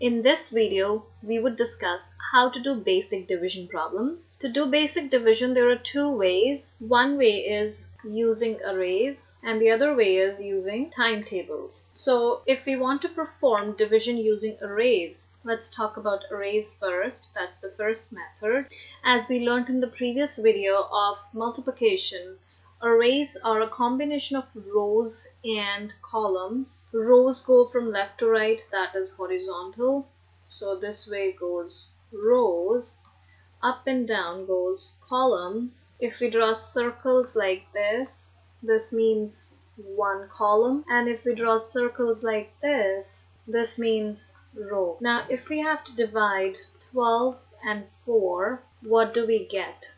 In this video, we would discuss how to do basic division problems. To do basic division, there are two ways. One way is using arrays and the other way is using timetables. So if we want to perform division using arrays, let's talk about arrays first. That's the first method. As we learned in the previous video of multiplication, arrays are a combination of rows and columns. Rows go from left to right, that is horizontal. So this way goes rows. Up and down goes columns. If we draw circles like this, this means one column. And if we draw circles like this means row. Now if we have to divide 12 and 4, what do we get?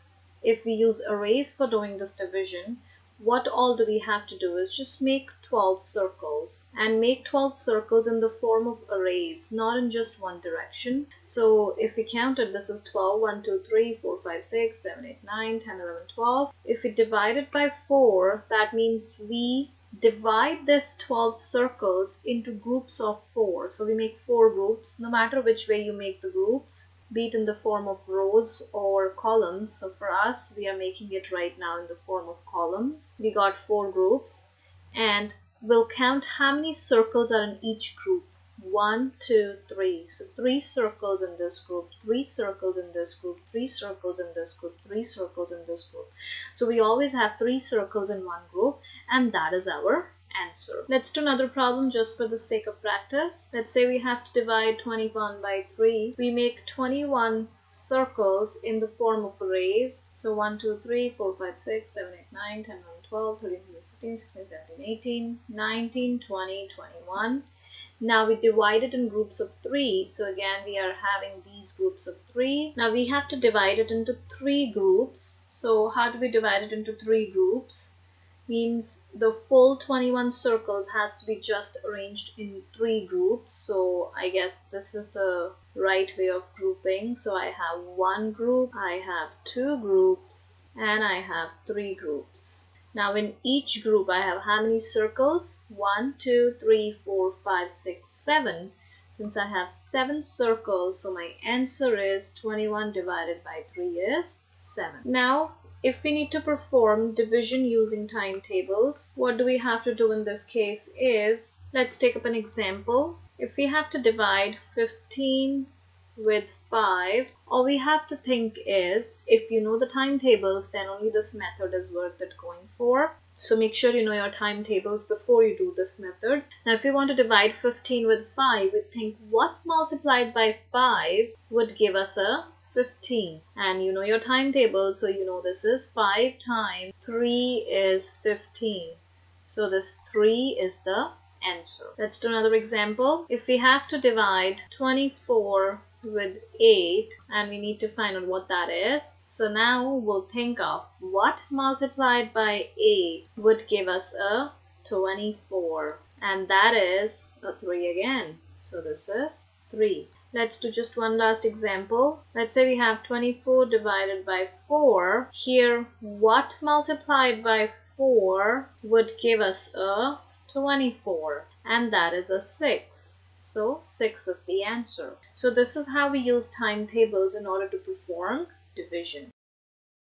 If we use arrays for doing this division, what all do we have to do is just make 12 circles and make 12 circles in the form of arrays, not in just one direction. So if we counted, this is 12, 1, 2, 3, 4, 5, 6, 7, 8, 9, 10, 11, 12. If we divide it by 4, that means we divide this 12 circles into groups of 4. So we make 4 groups, no matter which way you make the groups, be it in the form of rows or columns. So for us, we are making it right now in the form of columns. We got 4 groups and we'll count how many circles are in each group. 1, 2, 3. So 3 circles in this group, 3 circles in this group, 3 circles in this group, 3 circles in this group. So we always have 3 circles in one group, and that is our answer. Let's do another problem just for the sake of practice. Let's say we have to divide 21 by 3. We make 21 circles in the form of arrays. So 1, 2, 3, 4, 5, 6, 7, 8, 9, 10, 11, 12, 13, 14, 15, 16, 17, 18, 19, 20, 21. Now we divide it in groups of 3. So again, we are having these groups of 3. Now we have to divide it into 3 groups. So how do we divide it into 3 groups? Means the full 21 circles has to be just arranged in 3 groups. So I guess this is the right way of grouping. So I have 1 group, I have 2 groups, and I have 3 groups. Now in each group I have how many circles? 1, 2, 3, 4, 5, 6, 7. Since I have 7 circles, so my answer is 21 divided by 3 is 7. Now if we need to perform division using timetables, what do we have to do in this case is, let's take up an example. If we have to divide 15 with 5, all we have to think is, if you know the timetables, then only this method is worth it going for. So make sure you know your timetables before you do this method. Now if we want to divide 15 with 5, we think what multiplied by 5 would give us a 15, and you know your timetable, so you know this is 5 times 3 is 15. So this 3 is the answer. Let's do another example. If we have to divide 24 with 8 and we need to find out what that is, so now we'll think of what multiplied by 8 would give us a 24, and that is a 3 again. So this is 3. Let's do just one last example. Let's say we have 24 divided by 4. Here, what multiplied by 4 would give us a 24? And that is a 6. So 6 is the answer. So this is how we use timetables in order to perform division.